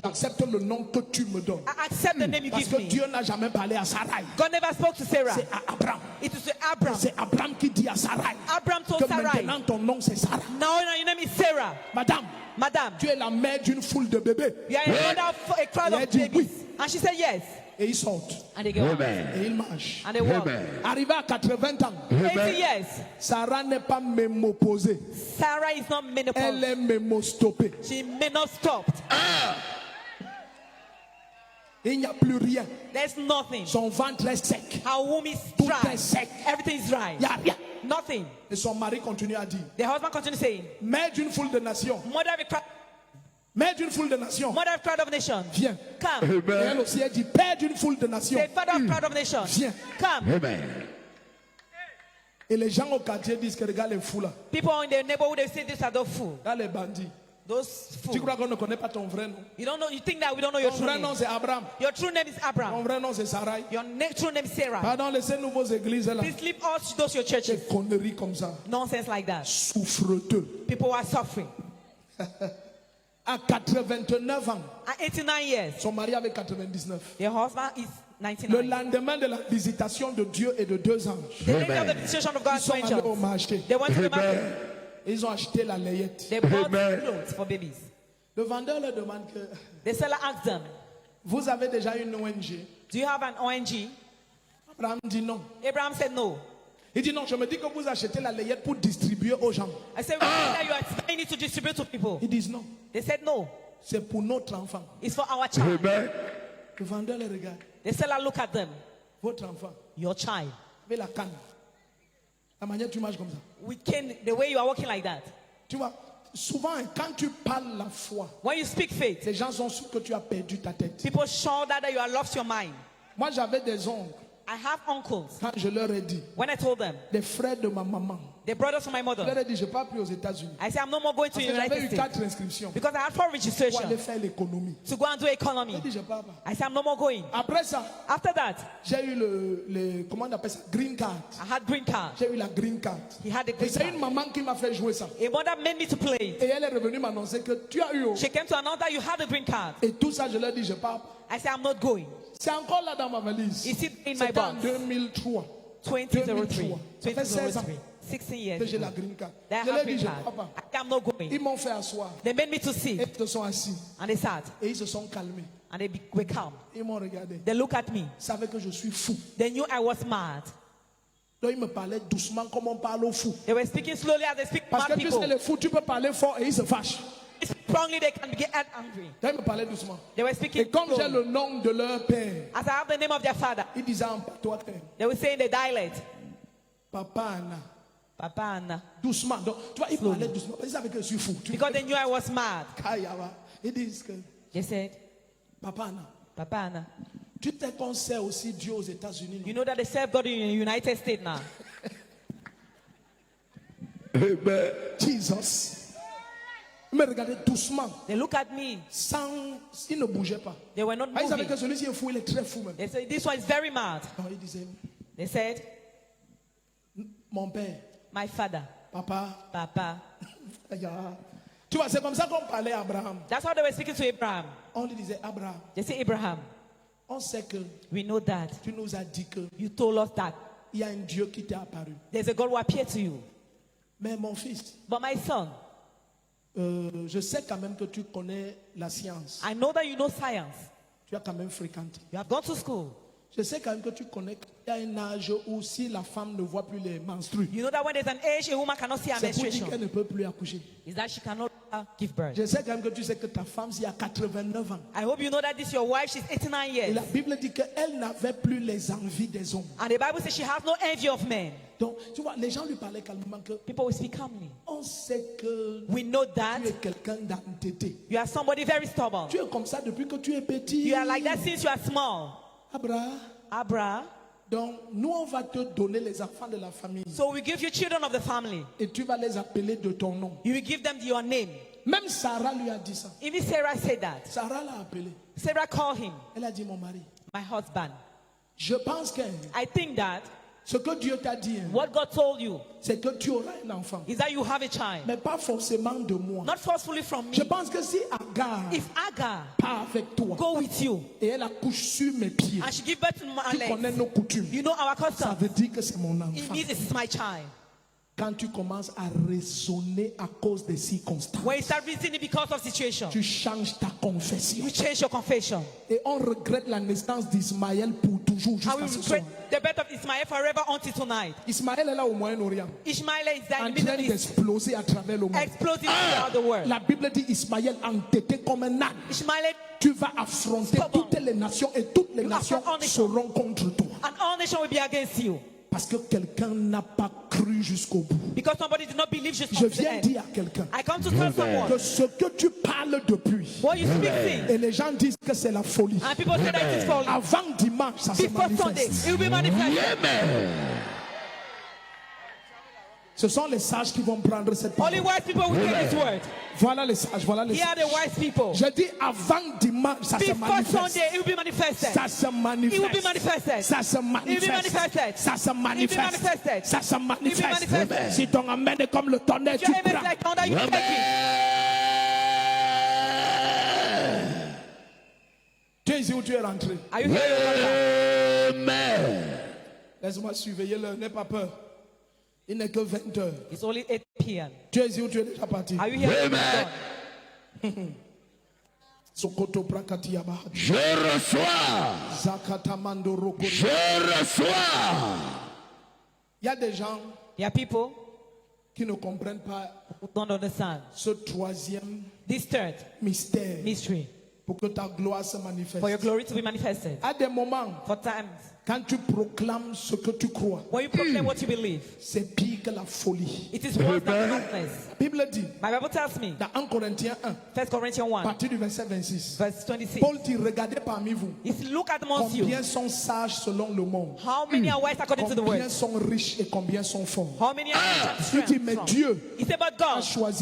J'accepte le nom que tu me donnes. I accept the name you Parce give que me. Dieu n'a jamais parlé à Sarai. God never spoke to Sarah. C'est à Abraham. It is to Abraham. C'est Abraham qui dit à Sarai Abraham told que Sarai, maintenant ton nom c'est Sarah. now your name is Sarah. Madame, Madam, tu es la mère d'une foule de bébés. you are a mother of a crowd Yeah, of do babies. And she said yes. Et ils sortent. And they go out. Et ils mangent. And they walk. Arrivé à 80 ans, 80 years. Sarah n'est pas mémopausée. Sarah is not Elle menopause. est mémostoppée. She may not stop. Il n'y a plus rien. There's nothing. Son ventre est sec. Her womb is Tout dry. est sec. Everything is dry. Il n'y a rien. Nothing. Et son mari continue à dire, The husband continues saying, mère d'une foule de nations, mother of a crowd, mère d'une foule de nations, mother of crowd of nations, viens. come. Et elle aussi, elle dit, père d'une foule de nations, Say, father of crowd of nations, viens. come. Et les gens au quartier disent que regarde les fous là, People in the neighborhood, they say these are those fools. regarde les bandits. Those Tu fools. crois qu'on ne connaît pas ton vrai nom? You don't know, you think that we don't know your Ton true vrai nom name. c'est Abraham. Your true name is Ton Abraham. vrai nom c'est Sarai. Your true name is Sarah. Pardon, laissez nous vos églises là. Please leave all those your churches. Des conneries comme ça. Nonsense like that. Souffreteux. People are suffering. À 89 ans, At 89 years, son mari avait 99. their husband is Le 99. lendemain de la visitation de Dieu et de deux anges, The day of the visitation of ils God's sont allés au angels, marché. they went to the market. Et ils ont acheté la layette. They bought clothes for babies. Le vendeur leur demande que The seller asked them, vous avez déjà une ONG? do you have an ONG? Abraham dit non. Abraham said no. Il dit non, je me dis que vous achetez la layette pour distribuer aux gens. I said, we think that you are buying it to distribute to people. Ils disent non, They said no. c'est pour notre enfant. It's for our child. Le vendeur les regarde. The seller look at them. Votre enfant, Your child. avec la canne. La manière dont tu marches comme ça. We can, the way you are walking like that. Tu vois, souvent quand tu parles la foi, When you speak faith, les gens sont sûrs que tu as perdu ta tête. people show that you have lost your mind. Moi j'avais des oncles, I have uncles. quand je leur ai dit, When I told them, des frères de ma maman, the brothers of my je leur mother, ai dit, je ne pars plus aux États-Unis. I said, I'm no more going to Parce the que j'avais United eu States 4 inscriptions because I had 4 pour aller registrations faire l'économie. to go and do J'ai economy. dit, je pars pas. I said, I'm no more going. Après ça, After that, j'ai eu comment on appelle ça, green card. I had green card. J'ai eu la green card. He had a Et green c'est une card. maman qui m'a fait jouer ça. A mother made me to play it. Et elle est revenue m'annoncer que tu as eu. She came to announce that you had a green card. Et tout ça, je leur dis, je pars pas. I said, I'm not going. C'est encore là dans ma valise. It's in my C'était en box. 2003 2003. 2003. Ça fait 16 ans 2003. 16 years que j'ai ago. la green card. That I Je leur have dis, green je card. pars pas. I said, I'm not going. Ils m'ont fait asseoir. They made me to Et sit. ils se sont assis. And they sat. Et ils se sont calmés. And they were calm. Ils m'ont regardé. They look at me. Ils savaient que je suis fou. They knew I was mad. Donc ils me parlaient doucement comme on parle aux fous. They were speaking slowly as they speak to Parce que mad tu people. sais, les fous, tu peux parler fort et ils se fâchent. Strongly they can get angry. Donc ils me parlaient doucement. They were Et speaking comme j'ai slowly. le nom de leur père, As I have the name of their father, ils disaient en patois, they were saying the dialect. Papa Anna. Papa Anna. Doucement. Donc, tu vois, ils parlaient doucement. Ils savaient que je suis fou. Tu Because they knew I was mad. Kayawa. Ils disent que They said, Papa Anna, Papa Anna. tu sais qu'on sert aussi Dieu aux États-Unis. You know that they serve God in the United States now. Jesus. Ils me regardaient doucement. They look at me. Sans. Ils ne bougeaient pas. They were not Ah, ils savaient moving. que celui-ci est fou, il est très fou même. They said, this one is very mad. Alors, ils disaient, They said, mon père, my father, papa. Papa. Tu vois, c'est comme ça qu'on parlait à Abraham. That's how they were speaking to Abraham. On lui disait, Abraham, They say, Abraham, on sait que we know that. tu nous as dit que You told us that il y a un Dieu qui t'est apparu. there's a God who appeared to you. Mais mon fils, But my son, je sais quand même que tu connais la science. I know that you know science. Tu as quand même fréquenté. You have gone to school. Je sais quand même que tu connais qu'il y a un âge où si la femme ne voit plus les menstrues, You know that when there's an age, a woman cannot see her c'est pour dire menstruation. qu'elle ne peut plus accoucher. Is that she cannot give birth. Je sais quand même que tu sais que ta femme, s'il y a 89 ans, I hope you know that this your wife, she's 89 et years. la Bible dit qu'elle n'avait plus les envies des hommes. And the Bible says she has no envy of men. Donc, tu vois, les gens lui parlaient calmement que People will speak calmly. on sait que We know that tu es quelqu'un d'entêté. you are somebody very stubborn. Tu es comme ça depuis que tu es petit. You are like that since you are small. Abraham. Abra. Donc, nous, on va te donner les enfants de la famille. So we give you children of the family. Et tu vas les appeler de ton nom. You will give them your name. Même Sarah lui a dit ça. Even Sarah said that. Sarah l'a appelé. Sarah called him Elle a dit, mon mari, my husband. je pense que I think that Ce que Dieu t'a dit, hein, What God told you c'est que tu auras un enfant. is that you have a child. Mais pas forcément de moi. Not forcefully from Je me. pense que si Agar If Agar part avec toi go with you et elle accouche sur mes pieds, and she give birth to my tu connais legs, nos coutumes. you know our Ça custom. veut dire que c'est mon It enfant. means this is my child. Quand tu commences à raisonner à cause des circonstances, When you start reasoning because of situation, tu changes ta confession. you change your confession. Et on regrette la naissance d'Ismaël pour toujours And jusqu'à we ce soir. regret the birth of Ismael forever until tonight. Ismaël est là au Moyen-Orient, Ishmael is there en in the train Middle East, d'exploser à travers le monde. exploding throughout the world. La Bible dit Ismaël entêté comme un âne. Ishmael, Tu vas affronter toutes les nations et toutes les nations seront contre toi. and all nations will be against you. Parce que quelqu'un n'a pas cru jusqu'au bout. Because somebody did not believe just Je until the viens end. dire à quelqu'un I come to tell someone, que ce que tu parles depuis, what you speak things, et les gens disent que c'est la folie. and people say that it's falling. Avant dimanche, ça se Before Sunday, manifeste. it will be manifested. Ce sont les sages qui vont prendre cette Only parole. wise people will take this word. Voilà les sages, voilà les Here are sages. the wise people. Je dis avant dimanche, ça se Before manifeste. Sunday, it will be manifested. Ça se It will be manifeste. manifested. Ça se It will be manifeste. manifested. Ça se manifeste. manifested. Ça se manifeste. manifested. Si ton amen est comme le tonnerre, Your tu amen is prends. like thunder, you take it. Tu es ici où tu es rentré. Are you here? Laisse-moi surveiller l'heure, n'aie pas peur. Il n'est que 20 heures. It's only 8 p.m. Tu es ici où tu es déjà parti. Are you here? Sokoto prakati yaba. Je reçois. Zakatamando roko. Je reçois. Il y a des gens There are people qui ne comprennent pas who don't understand ce troisième this third mystère mystery pour que ta gloire se for your manifeste. glory to be manifested. À des moments, For times quand tu proclames ce que tu crois, when you proclaim what you believe, c'est pire que la folie. it is worse than madness. La Bible dit, My Bible tells me, dans 1 Corinthiens 1, 1 Corinthians à 1, partir du verset 26, verse 26. Paul dit, regardez parmi vous, It's look at amongst you. combien sont sages selon le monde, How many are wise according to the combien word? sont riches et combien sont forts. How many are rich and Il dit, mais strong? Dieu He said, but a God choisi